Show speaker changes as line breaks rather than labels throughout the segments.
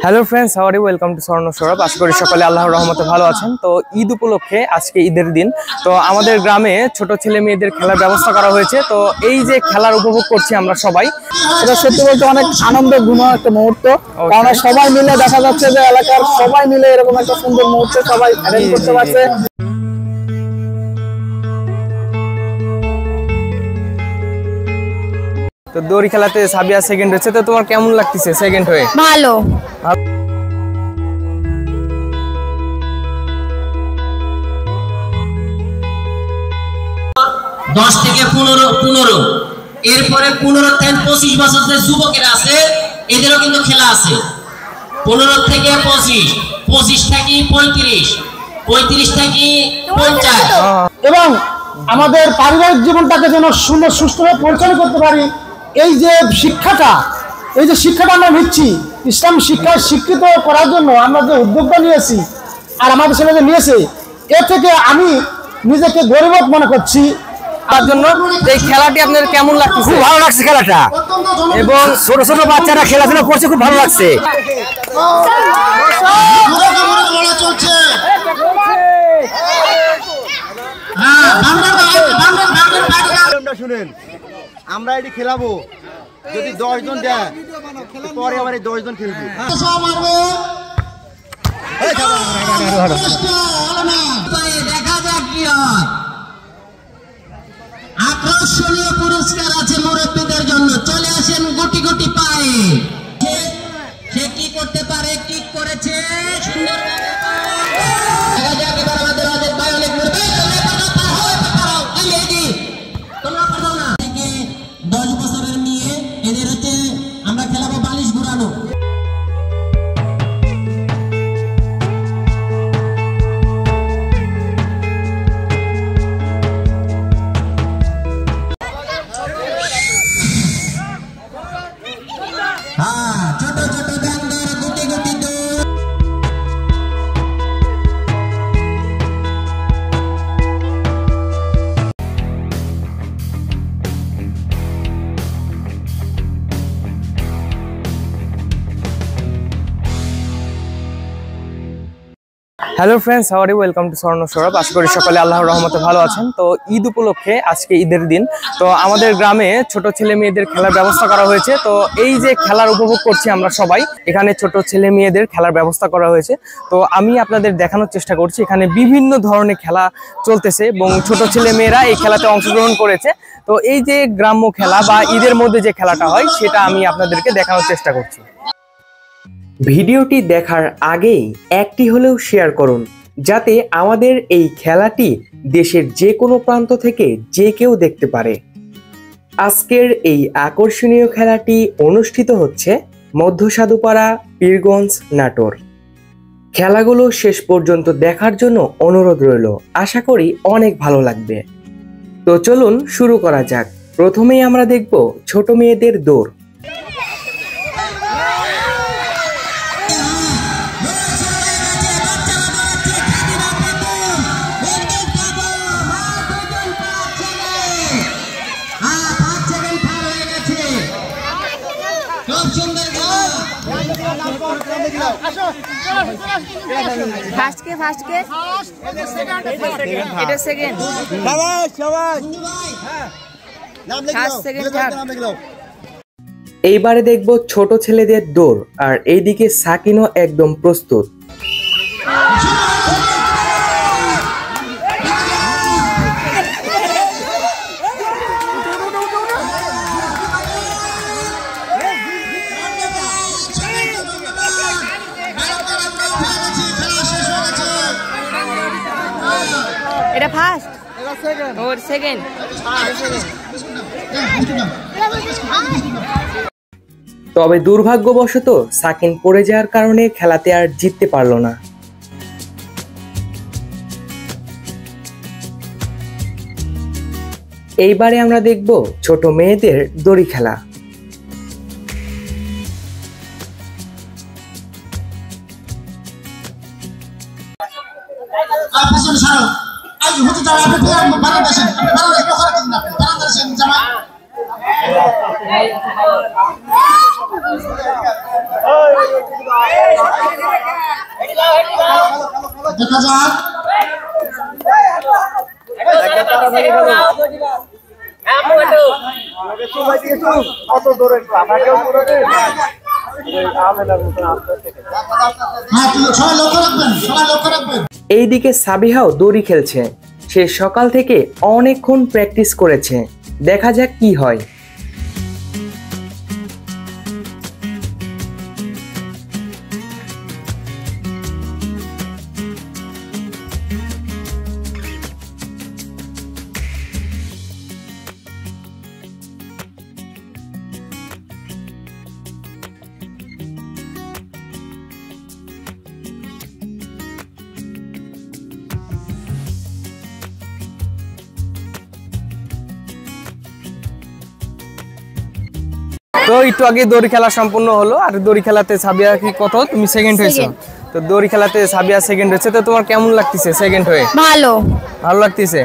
Hello friends, how are you? Welcome to Swarna Saurav. আশা করি সকলে আল্লাহর রহমতে ভালো আছেন। তো ঈদ উপলক্ষে আজকে ঈদের দিন, তো আমাদের গ্রামে ছোট ছেলে মেয়েদের খেলার ব্যবস্থা করা হয়েছে। তো এই যে খেলার উপভোগ করছি আমরা সবাই,
এটা সত্যি বলতে অনেক আনন্দের ঘন একটা মুহূর্ত। কারণ সবাই মিলে দেখা যাচ্ছে যে এলাকার সবাই মিলে এরকম একটা সুন্দর মুহূর্ত সবাই অ্যারেঞ্জ করতে পারছে।
তো দড়ি খেলাতে সাবিয়া সেকেন্ড হচ্ছে, তো তোমার কেমন লাগতেছে সেকেন্ড হয়ে?
ভালো।
10 থেকে 15 এরপরে 15 থেকে 25 বছর যে যুবকেরা আছে এদেরও কিন্তু খেলা আছে। 15 থেকে 25, 25 থেকে 35, 35 থেকে 50।
এবং আমাদের পারিবারিক জীবনটাকে যেন সুন্দর সুষ্ঠুভাবে পরিচালনা করতে পারি, এই যে শিক্ষাটা আমরা নিচ্ছি, ইসলাম শিক্ষায় শিক্ষিত করার জন্য আমরা যে উদ্যোগটা নিয়েছি আর আমাদের ছেলেদের নিয়েছে, এর থেকে আমি নিজেকে গর্বিত মনে করছি।
তার জন্য এই খেলাটি আপনাদের কেমন লাগছে?
খুব ভালো লাগছে খেলাটা, এবং ছোট ছোট বাচ্চারা খেলাধুলা করছে, খুব ভালো লাগছে।
শুনেন, আমরা এটি খেলাবো, যদি 10 জন দেয় পরে আবার 10 জন খেলবে।
দেখা যাক কি হয়। আকর্ষণীয় পুরস্কার আছে মুরব্বীদের জন্য। চলে আসেন গুটি গুটি পায়ে। সে কি করতে পারে? কিক করেছে সুন্দরভাবে। দেখা যাক এবার আমাদের অনেক ভাই অনেক মুরব্বী। তোমরা পারো না। 10 বছরের মেয়ে, এদের হচ্ছে আমরা খেলাবো বালিশ ঘুরানো। ছোট ছোট গান্ধার গুটি গুটি দৌড়।
Hello friends, how are you? Welcome to Swarna Saurav. আশা করি সকলে আল্লাহর রহমতে ভালো আছেন। তো ঈদ উপলক্ষে আজকে ঈদের দিন, তো আমাদের গ্রামে ছোট ছেলে মেয়েদের খেলার ব্যবস্থা করা হয়েছে। তো এই যে খেলার উপভোগ করছি আমরা সবাই, এখানে ছোট ছেলে মেয়েদের খেলার ব্যবস্থা করা হয়েছে। তো আমি আপনাদের দেখানোর চেষ্টা করছি, এখানে বিভিন্ন ধরনের খেলা চলতেছে এবং ছোট ছেলে মেয়েরা এই খেলাতে অংশগ্রহণ করেছে। তো এই যে গ্রাম্য খেলা বা ঈদের মধ্যে যে খেলাটা হয়, সেটা আমি আপনাদেরকে দেখানোর চেষ্টা করছি। ভিডিওটি দেখার আগেই একটি হলেও শেয়ার করুন, যাতে আমাদের এই খেলাটি দেশের যে কোনো প্রান্ত থেকে যে কেউ দেখতে পারে। আজকের এই আকর্ষণীয় খেলাটি অনুষ্ঠিত হচ্ছে মধ্য সাধুপাড়া, পীরগঞ্জ, নাটোর। খেলাগুলো শেষ পর্যন্ত দেখার জন্য অনুরোধ রইল, আশা করি অনেক ভালো লাগবে। তো চলুন শুরু করা যাক। প্রথমেই আমরা দেখব ছোট মেয়েদের দৌড়।
ফার্স্ট কে এটা সেকেন্ড।
এইবারে দেখব ছোট ছেলেদের দৌড়, আর এইদিকে সাকিনও একদম প্রস্তুত।
এটা ফার্স্ট, ওর সেকেন্ড।
তবে দুর্ভাগ্যবশত সাকিন পড়ে যাওয়ার কারণে খেলাতে আর জিততে পারল না। এইবারে আমরা দেখব ছোট মেয়েদের দড়ি খেলা। এইদিকে সাবিহাও দড়ি খেলছে। সে সকাল থেকে অনেকক্ষণ প্র্যাকটিস করেছে, দেখা যাক কি হয়। তো একটু আগে দড়ি খেলা সম্পূর্ণ হলো, আর দড়ি খেলাতে সাবিয়া কি কত তুমি সেকেন্ড হয়েছো? তো দড়ি খেলাতে সাবিয়া সেকেন্ড হয়েছে, তো তোমার কেমন লাগতেছে সেকেন্ড হয়ে? ভালো লাগতেছে।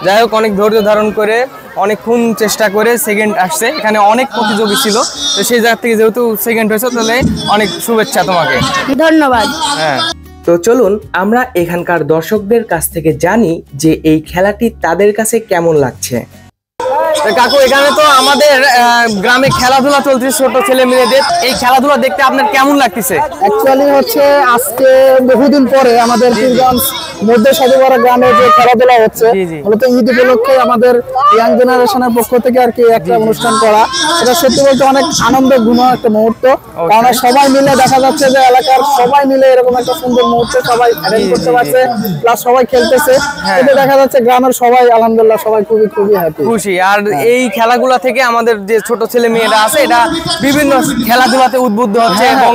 যাই হোক, অনেক ধৈর্য ধারণ করে অনেকক্ষণ চেষ্টা করে সেকেন্ড আসছে। এখানে অনেক প্রতিযোগী ছিল, তো সেই জায়গা থেকে যেহেতু সেকেন্ড হয়েছে তাহলে অনেক শুভেচ্ছা তোমাকে,
ধন্যবাদ।
হ্যাঁ, তো চলুন আমরা এখানকার দর্শকদের কাছ থেকে জানি যে এই খেলাটি তাদের কাছে কেমন লাগছে। কাকু, এখানে তো আমাদের গ্রামে খেলাধুলা চলছে ছোট ছেলে মেয়েদের, এই খেলাধুলা দেখতে আপনার কেমন লাগতেছে?
অ্যাকচুয়ালি হচ্ছে আজকে বহুদিন পরে আমাদের পীরগঞ্জ মধ্য সাধুপাড়া গ্রামে যে খেলাধুলা হচ্ছে, মূলত ঈদ উপলক্ষে আমাদের ইয়াং জেনারেশনের পক্ষ থেকে আর কি একটা অনুষ্ঠান করা। এটা সত্যি বলতে অনেক আনন্দ ঘন একটা মুহূর্ত, কারণ সবাই মিলে দেখা যাচ্ছে যে এলাকার সবাই মিলে এরকম একটা সুন্দর মুহূর্ত সবাই অ্যারেঞ্জ করতে পারছে, প্লাস সবাই খেলতেছে। এতে দেখা যাচ্ছে গ্রামের সবাই আলহামদুলিল্লাহ সবাই খুবই হ্যাপি,
খুশি। আর এই খেলাগুলা থেকে আমাদের যে ছোট ছেলে মেয়েরা আছে এটা বিভিন্ন খেলাধুলাতে উদ্বুদ্ধ হচ্ছে, এবং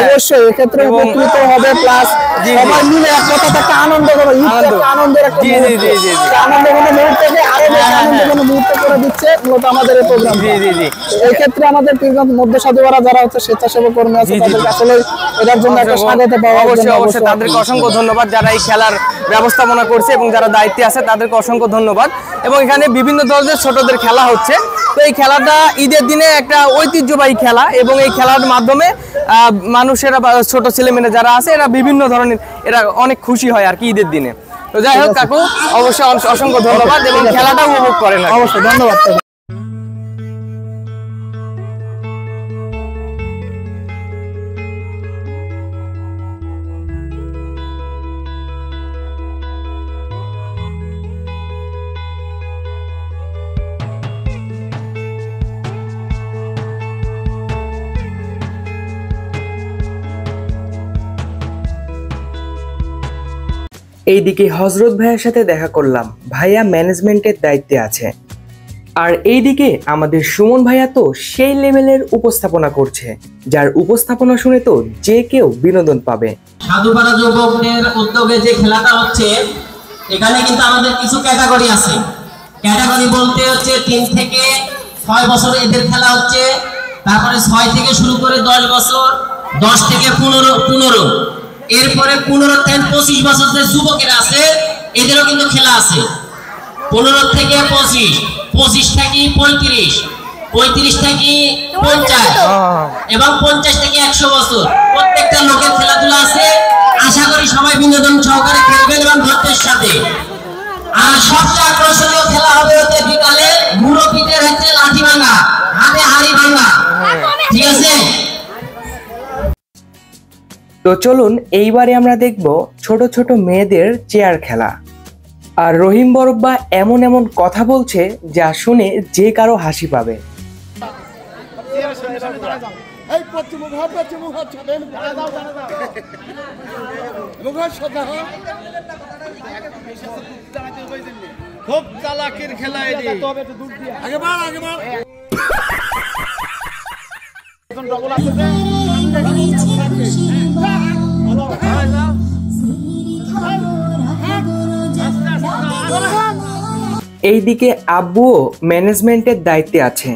অবশ্যই এক্ষেত্রে উপকৃত হবে, প্লাস সবাই মিলে এক কথা একটা আনন্দ করো, আনন্দের একটা আনন্দঘন মুহূর্তকে আরো বেশি আনন্দঘন মুহূর্ত করে দিচ্ছে মূলত আমাদের এই প্রোগ্রাম। এই ক্ষেত্রে আমাদের পীরগঞ্জ মধ্য সাধুপাড়া যারা হচ্ছে স্বেচ্ছাসেবক কর্মী আছে তাদেরকে আসলে এটার জন্য একটা স্বাগত পাওয়া।
অবশ্যই তাদেরকে অসংখ্য ধন্যবাদ যারা এই খেলার ব্যবস্থাপনা করছে এবং যারা দায়িত্বে আছে তাদেরকে অসংখ্য ধন্যবাদ। এবং এখানে বিভিন্ন ধরনের ছোটদের খেলা হচ্ছে। তো এই খেলাটা ঈদের দিনে একটা ঐতিহ্যবাহী খেলা, এবং এই খেলার মাধ্যমে মানুষেরা বা ছোট ছেলেমেয়েরা যারা আছে এরা বিভিন্ন ধরনের এরা অনেক খুশি হয় আর কি ঈদের দিনে। তো যাই হোক কাকু, অবশ্যই অসংখ্য ধন্যবাদ, এবং খেলাটা উপভোগ করেন।
অবশ্যই ধন্যবাদ।
এইদিকে হযরত ভাইয়ের সাথে দেখা করলাম, ভাইয়া ম্যানেজমেন্টের দায়িত্বে আছে। আর এইদিকে আমাদের সুমন ভাইয়া তো সেই লেভেলের উপস্থাপনা করছে, যার উপস্থাপনা শুনে তো যে কেউ বিনোদন পাবে।
সাধুপাড়া যুবকদের উদ্যোগে যে খেলাটা হচ্ছে, এখানে কিন্তু আমাদের কিছু ক্যাটাগরি আছে। ক্যাটাগরি বলতে হচ্ছে 3 থেকে 6 বছর এদের খেলা হচ্ছে, তারপরে 6 থেকে শুরু করে 10 বছর, 10 থেকে 15, এরপরে 15 থেকে 25 বছর যে যুবকেরা আছে এদেরও কিন্তু খেলা আছে। 15 থেকে 25, 25 থেকে 35, 35 থেকে 50 এবং 50 থেকে 100 বছর প্রত্যেকটা লোকের খেলাধুলা আছে। আশা করি সবাই বিনোদন সহকারে খেলবেন এবং ধৈর্যের সাথে। আর সবচেয়ে আকর্ষণীয় খেলা হবে হচ্ছে বিকালে মুরব্বীদের হচ্ছে লাঠি ভাঙা, হাতে হাড়ি ভাঙা, ঠিক আছে?
তো চলুন এইবারে আমরা দেখব ছোট ছোট মেয়েদের চেয়ার খেলা। আর রহিম বরব্বা এমন এমন কথা বলছে যা শুনে যে কারো হাসি পাবে।
খুব চালাকের খেলা এটি।
এইদিকে আব্বুও ম্যানেজমেন্টের দায়িত্বে আছে।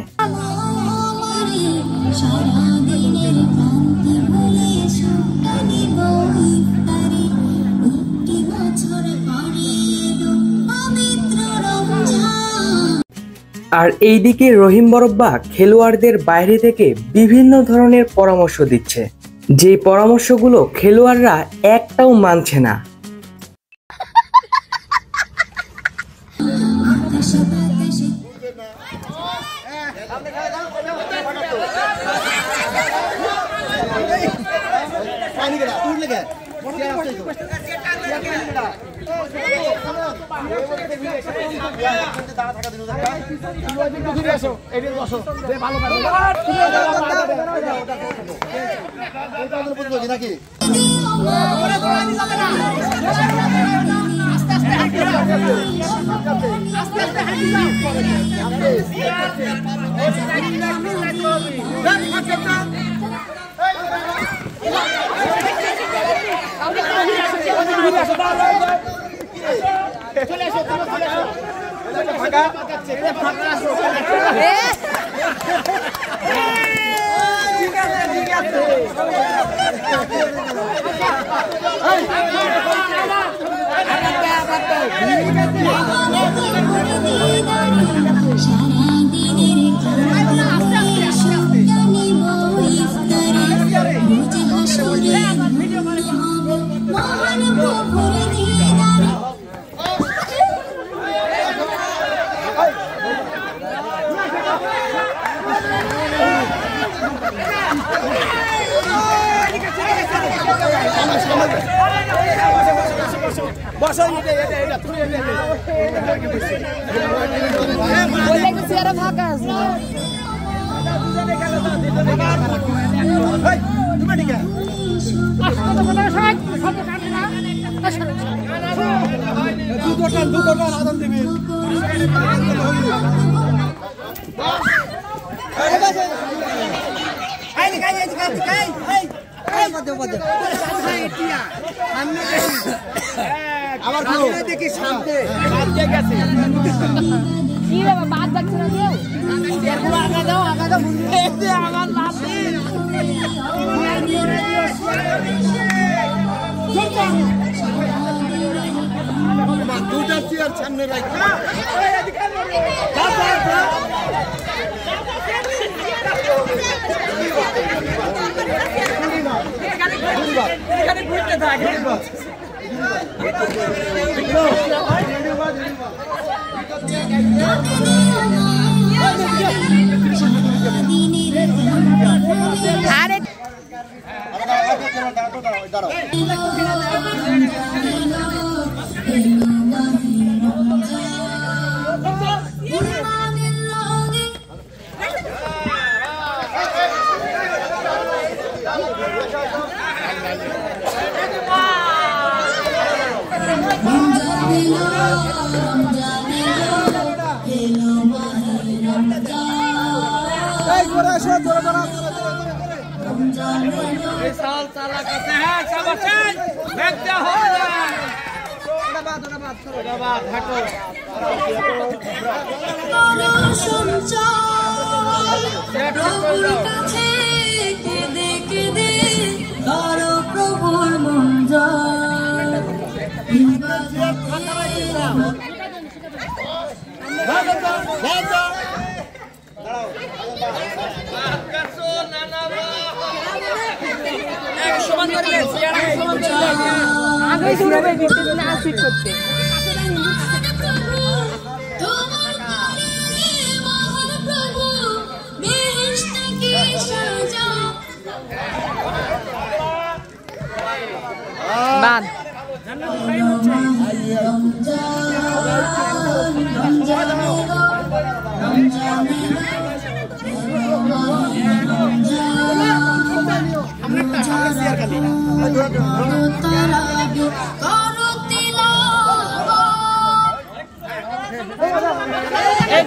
আর এইদিকে রহিম বরব্বা খেলোয়াড়দের বাইরে থেকে বিভিন্ন ধরনের পরামর্শ দিচ্ছে, যে পরামর্শগুলো খেলোয়াড়রা একটাও মানছে না।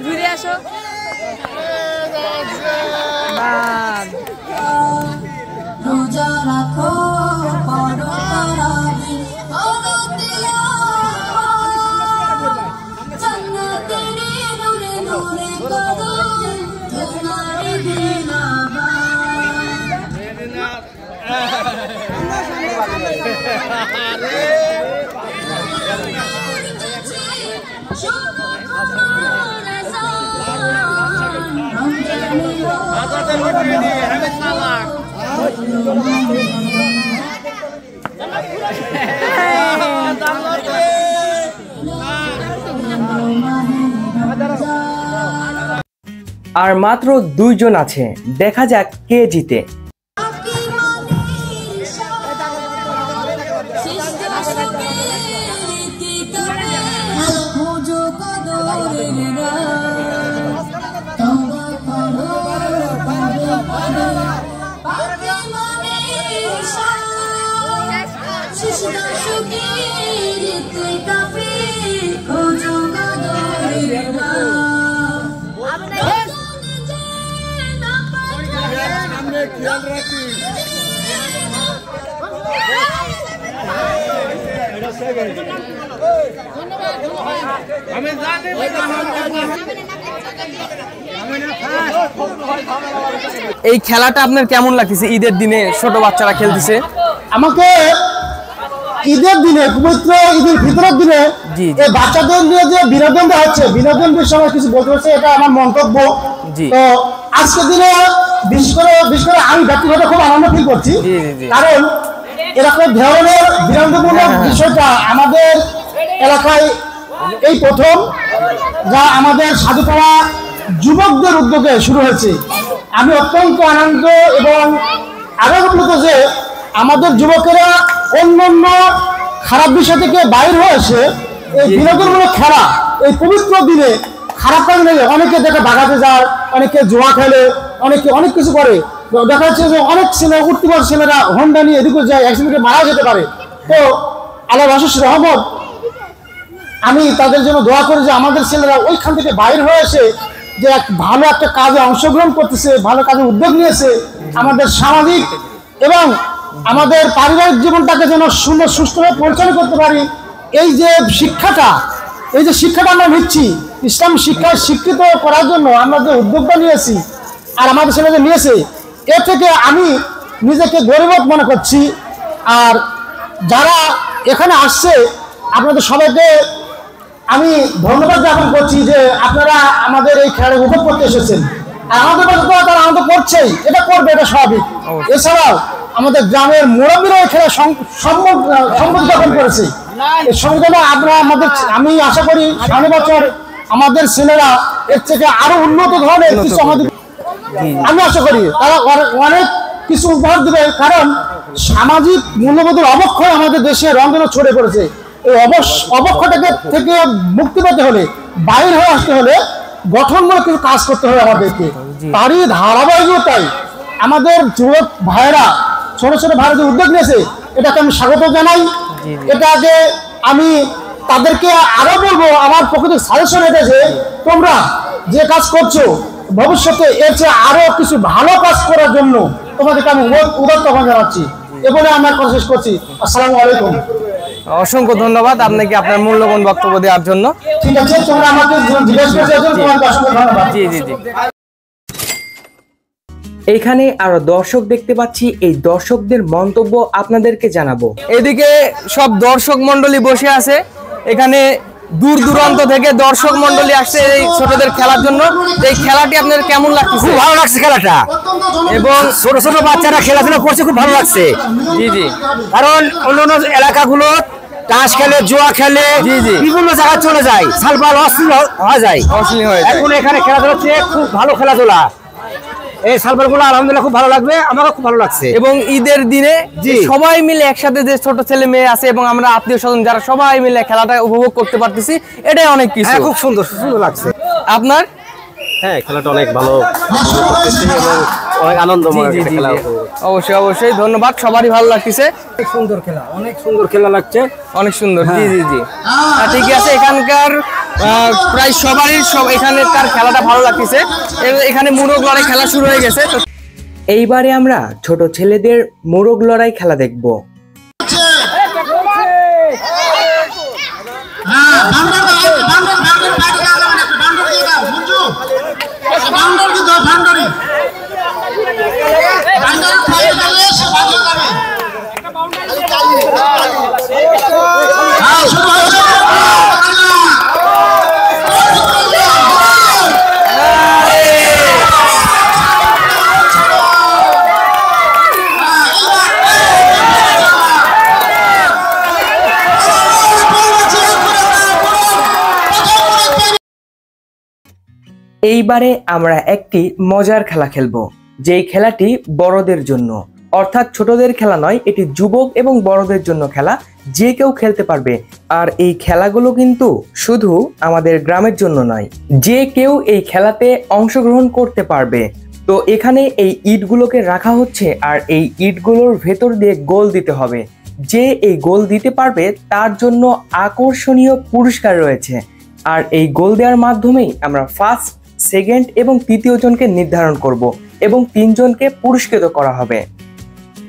ঘুরে আসো
রোজা রাখো পড়ো তারাবি জান্নাতের
আর মাত্র 2 জন আছে, দেখা যাক কে জিতে। এই খেলাটা আপনার কেমন লাগতেছে? ঈদের দিনে ছোট বাচ্চারা খেলতেছে।
আমাকে ঈদের দিনে, পবিত্র ঈদের ফিতরের দিনে এই বাচ্চাদের নিয়ে যে বিনোদনটা হচ্ছে, বিনোদন বিষয়ে কিছু বলতে হচ্ছে, এটা আমার মন্তব্য। তো আজকের দিনে বিশেষ করে আমি ব্যক্তিগত খুব আনন্দ ফিল করছি, কারণ এরকম ধরনের বিনোদনমূলক বিষয়টা আমাদের এলাকায় এই প্রথম, যা আমাদের সাধুপাড়া যুবকদের উদ্যোগে শুরু হয়েছে। আমি অত্যন্ত আনন্দ এবং আনন্দিত যে আমাদের যুবকেরা অন্যান্য খারাপ বিষয় থেকে বাইর হয়ে এসে এই বিনোদনমূলক খেলা এই পবিত্র দিনে খারাপ কাজ নেই। অনেকে দেখে বাগাতে যায়, অনেকে জোয়া খেলে, অনেকে অনেক কিছু করে। দেখা যাচ্ছে যে অনেক ছেলে, উঠতি বয়সী ছেলেরা হোন্ডা নিয়ে এদিকে যায়, অ্যাক্সিডেন্টে মারা যেতে পারে। তো আল্লাহর অশেষ রহমত, আমি তাদের জন্য দোয়া করি যে আমাদের ছেলেরা ওইখান থেকে বাইর হয়ে এসে যে ভালো একটা কাজে অংশগ্রহণ করতেছে, ভালো কাজে উদ্যোগ নিয়েছে, আমাদের সামাজিক এবং আমাদের পারিবারিক জীবনটাকে যেন সুন্দর সুষ্ঠুভাবে পরিচালনা করতে পারি। এই যে শিক্ষাটা আমরা নিচ্ছি, ইসলাম শিক্ষায় শিক্ষিত করার জন্য আমরা যে উদ্যোগটা নিয়েছি আর আমাদের ছেলেদের নিয়েছে, এর থেকে আমি নিজেকে গর্বিত মনে করছি। আর যারা এখানে আসছে আপনাদের সবাইকে আমি ধন্যবাদ জ্ঞাপন করছি যে আপনারা আমাদের এই খেলা উপভোগ করতে এসেছেন। আর আমাদের পাশে তো তারা আনন্দ করছেই, এটা করবে, এটা স্বাভাবিক। এছাড়াও আমাদের গ্রামের মুরব্বীরা এই খেলা সম্মতি জ্ঞাপন করেছে। এই সংগঠনে আমি আশা করি সামনের বছর আমাদের ছেলেরা এর থেকে আরো উন্নত ধরনের কিছু আমাদের, আমি আশা করি তারা অনেক কিছু উপহার দেবে, কারণ সামাজিক মূল্যবোধের অবক্ষয় আমাদের দেশে রঙে ছড়ে পড়েছে। এই অবক্ষয়টাকে থেকে মুক্তি পেতে হলে, বাইরে হয়ে আসতে হলে গঠনমূলক কিছু কাজ করতে হবে আমাদেরকে। তারই ধারাবাহিকতাই আমাদের যুবক ভাইয়েরা, ছোট ছোট ভাইরা যে উদ্যোগ নিয়েছে, এটাকে আমি স্বাগত জানাই। এটাকে আমি তাদেরকে আরো বলবো, আমার প্রকৃত সাজেশন এটা যে তোমরা যে কাজ করছো ভবিষ্যতে এর চেয়ে আরো কিছু ভালো কাজ করার জন্য তোমাদেরকে আমি উদাত্ত আহ্বান জানাচ্ছি। এবারে আমার কথা শেষ করছি। আসসালামু আলাইকুম।
অসংখ্য ধন্যবাদ আপনাকে আপনার মূল্যবান বক্তব্য দেওয়ার জন্য।
ঠিক আছে, তোমরা আমাকে জিজ্ঞেস করেছো, তোমাকে অসংখ্য ধন্যবাদ।
জি। এইখানে আরো দর্শক দেখতে পাচ্ছি, এই দর্শকদের মন্তব্য আপনাদেরকে জানাবো। এদিকে সব দর্শক মন্ডলী বসে আছে, এখানে দূর দূরান্ত থেকে দর্শক মন্ডলী আসছে এই ছোটদের খেলার জন্য। এই খেলাটি আপনাদের কেমন লাগছে?
খুব ভালো লাগছে খেলাটা, এবং ছোট ছোট বাচ্চারা খেলাধুলা করছে, খুব ভালো লাগছে।
জি।
কারণ অন্যান্য এলাকাগুলো তাস খেলে, জুয়া খেলে, বিভিন্ন জায়গায় চলে যায়, সালপাল অশ্লীল হয়ে যায়। এখন এখানে খেলাধুলা হচ্ছে খুব ভালো খেলাধুলা। এই সালপাল গুলো আলহামদুলিল্লাহ খুব ভালো লাগবে, আমারও খুব ভালো লাগছে।
এবং ঈদের দিনে সবাই মিলে একসাথে যে ছোট ছেলে মেয়ে আছে এবং আমরা আত্মীয় স্বজন যারা সবাই মিলে খেলাটা উপভোগ করতে পারতেছি, এটাই অনেক কিছু।
খুব সুন্দর লাগছে।
আপনার?
হ্যাঁ, খেলাটা অনেক ভালো, অনেক আনন্দময় খেলা।
অবশ্যই ধন্যবাদ, সবারই ভালো লাগতেছে।
সুন্দর খেলা, অনেক সুন্দর খেলা লাগছে,
অনেক সুন্দর। জি। ঠিক আছে, এখানকার প্রায় সবারই এখানকার খেলাটা ভালো লাগতেছে। এখানে মোরগ লড়াই খেলা শুরু হয়ে গেছে। এইবারে আমরা ছোট ছেলেদের মোরগ লড়াই খেলা দেখবো। এইবারে আমরা একটি মজার খেলা খেলবো, যেই খেলাটি বড়দের জন্য, অর্থাৎ ছোটদের খেলা নয়, এটি যুবক এবং বড়দের জন্য খেলা, যে কেউ খেলতে পারবে। আর এই খেলাগুলো কিন্তু শুধু আমাদের গ্রামের জন্য নয়, যে কেউ এই খেলাতে অংশগ্রহণ করতে পারবে। তো এখানে এই ইটগুলোকে রাখা হচ্ছে, আর এই ইটগুলোর ভেতর দিয়ে গোল দিতে হবে। যে এই গোল দিতে পারবে তার জন্য আকর্ষণীয় পুরস্কার রয়েছে। আর এই গোল দেওয়ার মাধ্যমেই আমরা ফার্স্ট, সেকেন্ড এবং তৃতীয় জনকে নির্ধারণ করব এবং 3 জনকে পুরস্কৃত করা হবে।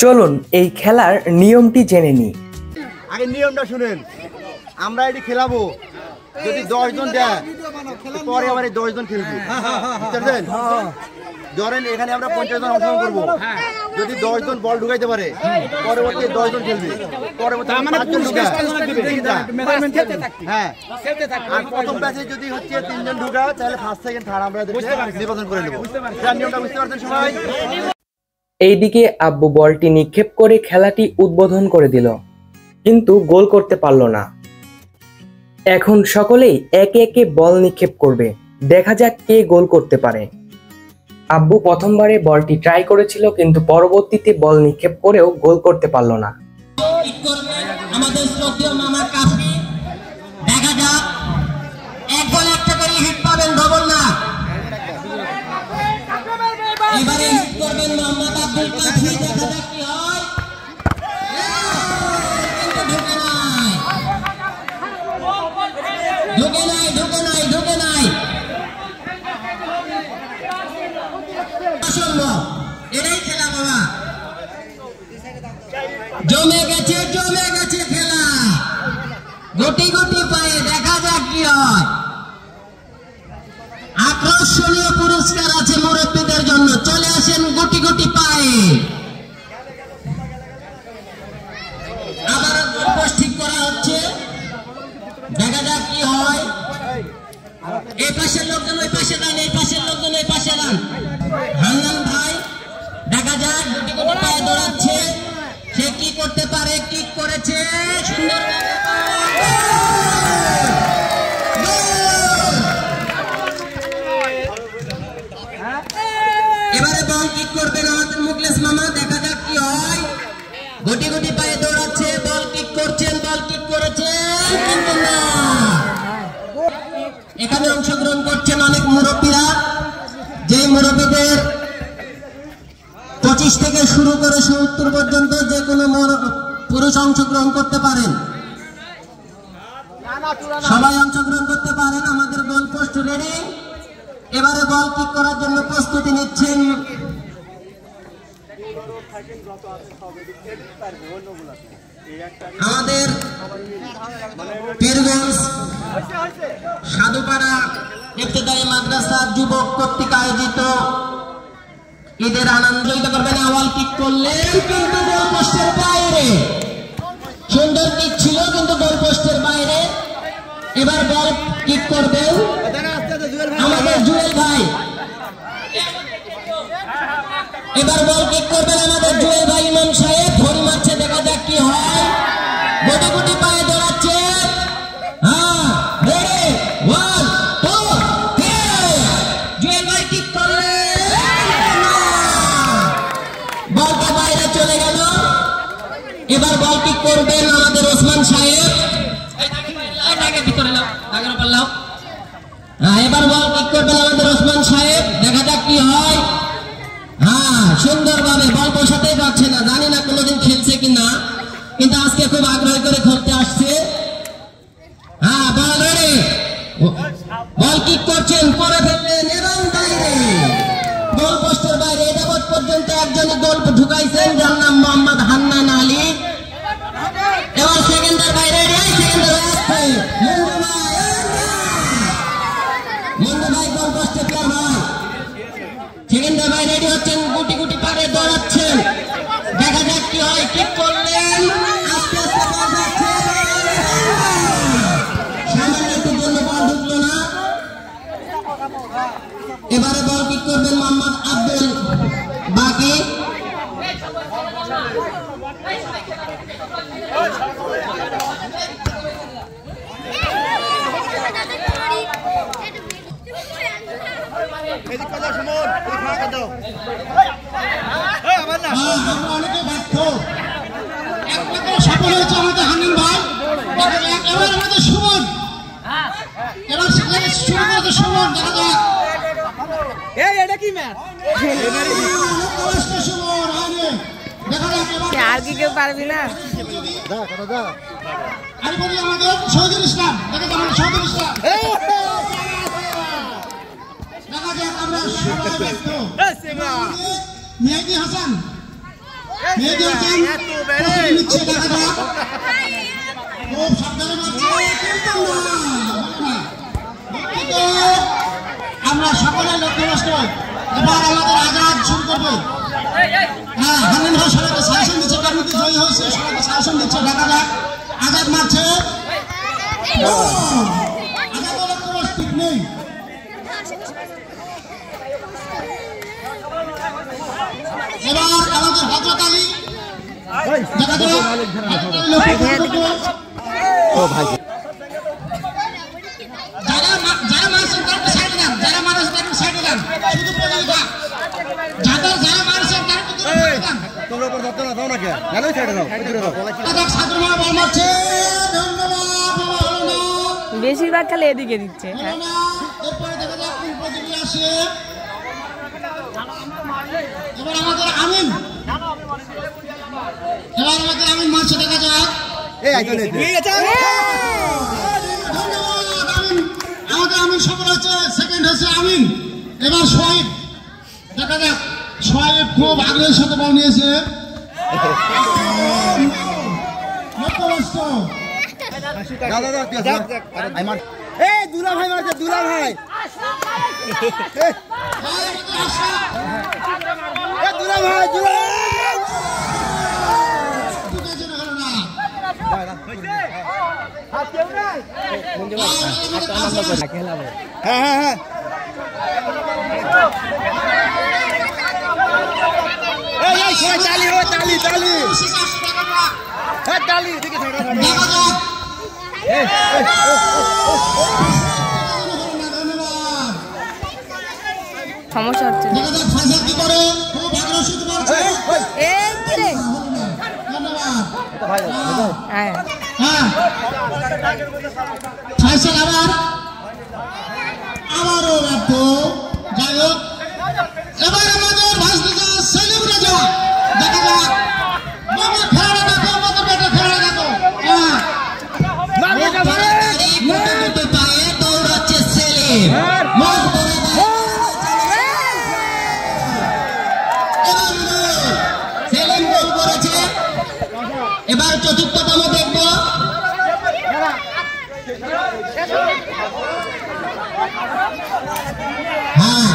চলুন এই খেলার নিয়মটি জেনে নিই।
আগে নিয়মটা শুনেন, আমরা এটি খেলাবো, যদি 10 জন দেয় পরে আবার 10 জন খেলবে, বুঝতে পারছেন? ধরেন এখানে আমরা 50 জন অংশগ্রহণ করবো, যদি 10 জন বল ঢুকাইতে পারে পরবর্তী 10 জন খেলবে, পরবর্তী 5 জন ঢুকায়, হ্যাঁ। আর প্রথম ব্যাচে যদি হচ্ছে 3 জন ঢুকায় তাহলে ফার্স্ট, সেকেন্ড, থার্ড আমরা নির্বাচন করে নেবো। নিয়মটা বুঝতে পারছেন সবাই?
এইদিকে আব্বু বলটি নিক্ষেপ করে খেলাটি উদ্বোধন করে দিল, কিন্তু গোল করতে পারল না। এখন সকলেই একে একে বল নিক্ষেপ করবে, দেখা যাক কে গোল করতে পারে। আব্বু প্রথমবারে বলটি ট্রাই করেছিল, কিন্তু পরবর্তীতে বল নিক্ষেপ করেও গোল করতে পারল না।
আমাদের শ্রদ্ধেয় মামা কাফি, দেখা যাক, এক বলে একটা করে হিট পাবেন, ডবল না। এবারে হিট করবেন মোহাম্মদ আব্দুল কাফি, দেখা যাক কি হয়। ঢুকে নাই। এটাই খেলা বাবা, জমে গেছে খেলা, গুটি গুটি পায়ে, দেখা যাক কি হয়। আকর্ষণীয় পুরস্কার আছে মুরব্বীদের জন্য, চলে আসেন গুটি গুটি পায়ে। আবার গোল ঠিক করা হচ্ছে, দেখা যাক কি হয়। এই পাশের লোকজন ওই পাশে যান, এই পাশের লোকজন ওই পাশে যান। হান্নান ভাই, দেখা যাক, গুটি গুটি পায়ে দৌড়াচ্ছে, সে কি করতে পারে, কিক করেছে, সুন্দর। এবারে বল কিক করবেন আমাদের মুখলেস মামা, দেখা যাক কি হয়। গুটি গুটি পায়ে দৌড়াচ্ছে, বল কিক করছেন, বল কিক করেছে, কিন্তু না। এখানে অংশগ্রহণ করছেন অনেক মুরব্বীরা, যে মুরব্বীদের 25 থেকে শুরু করে 70 পর্যন্ত যে কোনো পুরুষ অংশগ্রহণ করতে পারেন, সবাই অংশগ্রহণ করতে পারেন। আমাদের গোল পোস্ট রেডি, এবারে বল কিক করার জন্য প্রস্তুতি নিচ্ছেন। আমাদের পীরগঞ্জ সাধুপাড়া ইবতেদায়ী মাদ্রাসা যুবক কর্তৃক আয়োজিত ঈদের আনন্দ করবেন। আওয়াল কিক করলেন, কিন্তু গোল পোস্টের বাইরে, সুন্দর কিক ছিল কিন্তু গোল পোস্টের বাইরে। এবার বল কিক করবেন আমাদের জুয়েল ভাই, এবার বল কিক করবেন আমাদের জুয়েল ভাই ইমাম সাহেব, ধরে মারছে, দেখা যাক কি হয়। গুটি গুটি পায়ে দৌড়াচ্ছে, হ্যাঁ, রেডি, 1 2 3, জুয়েল ভাই কিক করলেন, বলটা বাইরে চলে গেল। এবার বল কিক করবেন আমাদের ওসমান সাহেব, ভিতরে নাও, আগের উপর নাও। এবার বল কিক করবেন আমাদের ওসমান সাহেব, দেখা যাক কি হয়। হ্যাঁ, সুন্দরভাবে বল বসাতেই পারছে না, জানি না কোনোদিন খেলছে কিনা, কিন্তু আজকে খুব আগ্রহ করে খেলতে আসছে। হ্যাঁ, বল রেডি, বল কিক করছেন, পরে ফেললেন এবং বাইরে, গোল পোস্টের বাইরে। এটা পর্যন্ত একজন গোল ঢুকাইছেন, যার নাম মোহাম্মদ হান্নান আলী। এবার সেকেন্ডের বাইরে, সেকেন্ডের মন্দু ভাই গোল পোস্টে প্লেয়ার ভাই, সেকেন্ডের বাইরে রেডি হচ্ছেন, গুটি গুটি পারে দৌড়াচ্ছেন, দেখা যাক কি হয়। কিক করলেন, আস্তে আস্তে বল যাচ্ছে, সামান্য একটু জন্য বল ঢুকলো না। এবারে বল কিক করবেন মোহাম্মদ আব্দুল বাকি,
আমরা অনেকে ব্যর্থ। একমাত্র সফল হয়েছে আমাদের হানিম ভাই। এবার আমাদের সুমন, এবার শুরু করেছে সুমন। দেখা যাক সুমন হানিম, দেখা যাক
আর কি কেউ পারবি না।
আমি বলি আমাদের শহীদুল ইসলাম, দেখা যাক আমাদের শহীদুল ইসলাম। দেখা যাক আমরা সবাই ব্যর্থ। মেহেদি হাসান, মেহেদি হাসান নিচ্ছে, দেখা যাক খুব সাবধানে মারছে, কিন্তু না। আমরা সকলে লক্ষ্যভ্রষ্ট। এবার আমাদের আজাদ শুরু করবে। হ্যাঁ, হানিম ভাই সবাইকে সাজেশন দিচ্ছে, তার মধ্যে জয়ী হয়েছে, সবাইকে সাজেশন দিচ্ছে। দেখা যাক আজাদ মারছে, আজাদ লক্ষ্যভ্রষ্ট ঠিক নেই। এবার আমাদের হযরত আলী, দেখা যাক যারা মারছেন তারকে সাইডে দেন, যারা মারছেন তারকে সাইডে দেন, শুধু প্রতিযোগিতা। যারা মারছেন তারকে সাইডে দেন।
তোমরা উপর ধরতে না দাও না কে? নালে সাইডে দাও, দূরে দাও।
আজাদ সাদুমা বল মারছে, ধন্যবাদ। বাবা হলো না,
বেশিরভাগ খালি এদিকে দিচ্ছে।
হলো না। এরপরে দেখা যাক কোন প্রতিযোগী আসে। এবার আমাদের আমিন, এবার আমাদের আমিন মারছে, দেখা যাক।
এই আইতলে
আমাদের আমিন সফল হচ্ছে, সেকেন্ড হচ্ছে আমিন। এবার সোহাইব, দেখা যাক সোহাইব খুব আগ্রহের সাথে বল নিয়েছে।
এই দুলা ভাই মারছে, দুলা ভাই। এ দুলা ভাই, দুলা হ্যাঁ হ্যাঁ হ্যাঁ। এই সবাই তালি হবে, তালি তালি, হ্যাঁ তালি দিকে ছাড়া।
সমস্যা হচ্ছে। হ্যাঁ,
আবারও ব্যর্থ। যাই হোক, এবার আমাদের ভাইস সেলিম রাজা, দেখা যাক মামা খেলা দেখো, আমাদের বেটা খেলা দেখো।
পায়ে দৌড়াচ্ছে সেলিম। সেলিম গোল করেছে। এবার চতুর্থতম দেখবো। হ্যাঁ,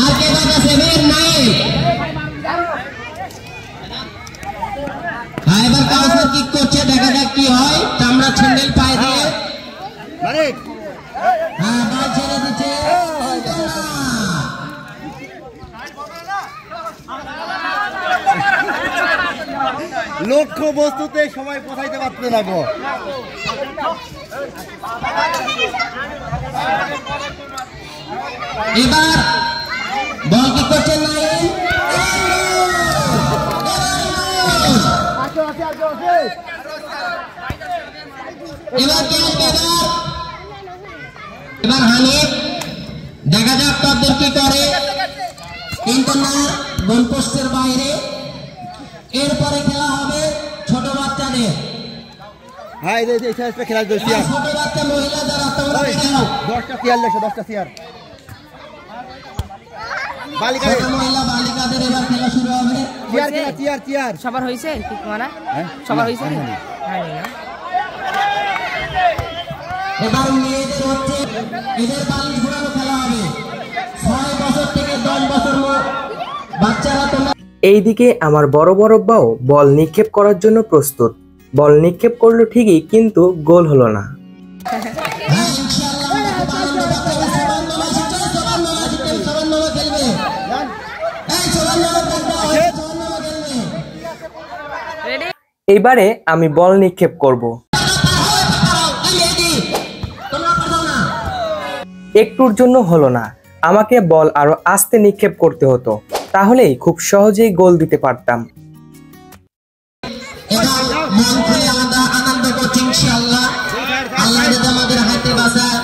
আর কে বাবা সেভেন নাই। হ্যাঁ, এবার কাউসার কিক করছে, দেখা যাক কি হয়। চামড়া ছেন্ডেল পায়ে দিয়ে, হ্যাঁ বল ছেড়ে দিচ্ছে।
লক্ষ্য বস্তুতে সময় পৌঁছাইতে পারতে না গো।
এবার বল কি করছেন নাইম। এবার কে আসবে? এবার হানিফ, দেখা যাক তাদের কি করে। কিন্তু না, গোল পোস্টের বাইরে। এরপরে খেলা হবে ছোট বাচ্চাদের।
হ্যাঁ, এই খেলা দিচ্ছি।
ছোট বাচ্চা মহিলা যারা, তোমরা
10টা চেয়ার লেখো, 10টা চেয়ার।
ছোট মহিলা বালিকাদের এবার খেলা শুরু হবে।
চেয়ার খেলা, চেয়ার চেয়ার।
সবার হয়েছে ঠিক মারা? সবার হয়েছে? হয়নি না।
এবার মেয়েদের হচ্ছে, এদের বালিশ ঘোরানো খেলা হবে। 6 বছর থেকে 10 বছর বাচ্চারা। তোমরা
এইদিকে আমার বড় বড়ব্বাও বল নিক্ষেপ করার জন্য প্রস্তুত। বল নিক্ষেপ করলো ঠিকই, কিন্তু গোল হলো না। এইবারে আমি বল নিক্ষেপ করব।
মেহেদি
একটুর জন্য হলো না, আমাকে বল আরো আস্তে নিক্ষেপ করতে হতো, তাহলেই খুব সহজেই গোল দিতে পারতাম।
মন খুলে আমরা আনন্দ করছি ইনশাআল্লাহ। আল্লাহ যদি আমাদের হাতে বাঁচায়,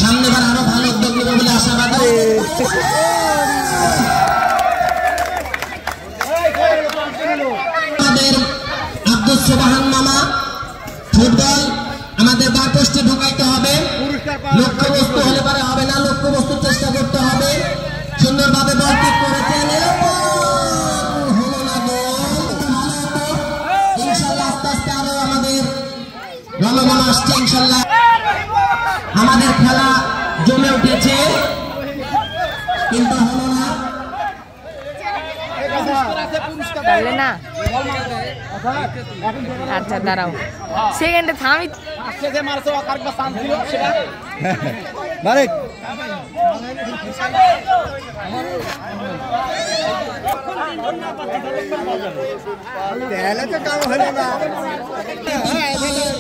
সামনেবার আরো ভালো উদ্যোগ নেবে বলে আশাবাদী। আমাদের আব্দুল সুবহান মামা ফুটবল আমাদের বার পোস্টে ঢোকাইতে হবে। লক্ষ্যবস্তু হলে পারে হবে না, লক্ষ্যবস্তু চেষ্টা করতে হবে। সুন্দরভাবে বল ঠিক করেছেন, হলো না গোল। ইনশাআল্লাহ আস্তে আস্তে আরো আমাদের রমজান আসছে ইনশাআল্লাহ। আমাদের খেলা জমে উঠেছে কিন্তু হলো না।
পারলে না? আচ্ছা দাঁড়াও, সেকেন্ডে থামি।
মারেক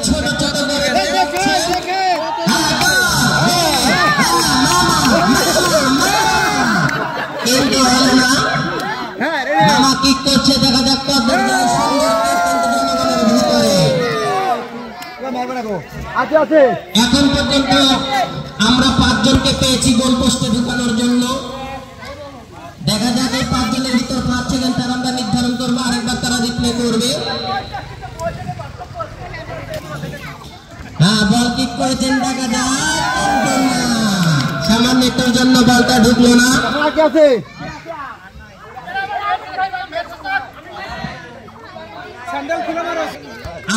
ছোট ছোট করে কিন্তু হলো না। মামা কি করছে দেখা যাক। এখন পর্যন্ত আমরা 5 জনকে পেয়েছি গোল পোস্টে ঢুকানোর জন্য। দেখা যাক এই 5 জনের ভিতর 5 সেকেন্ড তার আমরা নির্ধারণ করবো, আরেকবার তারা রিপ্লে করবে। হ্যাঁ, বল কিক করেছেন, দেখা যাক। সামান্য একটুর জন্য বলটা ঢুকলো না।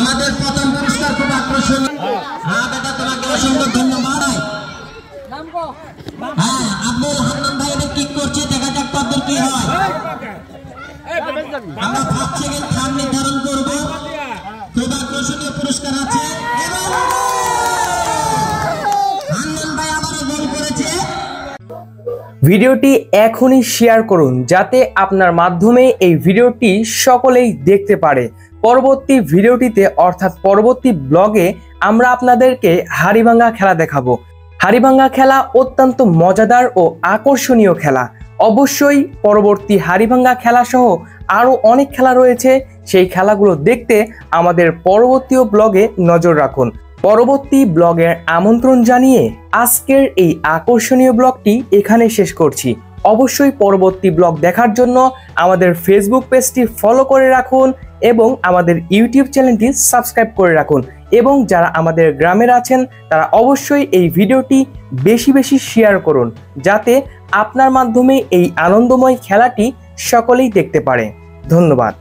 আমাদের প্রথম পুরস্কার খুব আকর্ষণীয়। হ্যাঁ বেটা, তোমাকে অসংখ্য ধন্যবাদ। হ্যাঁ, আব্দুল হান্নান ভাই এদের কিক করছে, দেখা যাক তাদের কি হয়। আমরা 5 সেকেন্ড টাইম নির্ধারণ করব। খুব আকর্ষণীয় পুরস্কার আছে। হান্নান ভাই আবারও গোল করেছে।
ভিডিওটি এখনই শেয়ার করুন, যাতে আপনার মাধ্যমে এই ভিডিওটি সকলেই দেখতে পারে। পরবর্তী ভিডিওটিতে অর্থাৎ পরবর্তী ব্লগে আমরা আপনাদেরকে হাড়িভাঙ্গা খেলা দেখাবো। হাড়িভাঙ্গা খেলা অত্যন্ত মজাদার ও আকর্ষণীয় খেলা। অবশ্যই পরবর্তী হাড়িভাঙ্গা খেলা সহ আরও অনেক খেলা রয়েছে, সেই খেলাগুলো দেখতে আমাদের পরবর্তী ব্লগে নজর রাখুন। পরবর্তী ব্লগের আমন্ত্রণ জানিয়ে আজকের এই আকর্ষণীয় ব্লগটি এখানে শেষ করছি। অবশ্যই পরবর্তী ব্লগ দেখার জন্য আমাদের ফেসবুক পেজটি ফলো করে রাখুন এবং আমাদের ইউটিউব চ্যানেলটি সাবস্ক্রাইব করে রাখুন। এবং যারা আমাদের গ্রামের আছেন তারা অবশ্যই এই ভিডিওটি বেশি বেশি শেয়ার করুন, যাতে আপনার মাধ্যমে এই আনন্দময় খেলাটি সকলেই দেখতে পারে। ধন্যবাদ।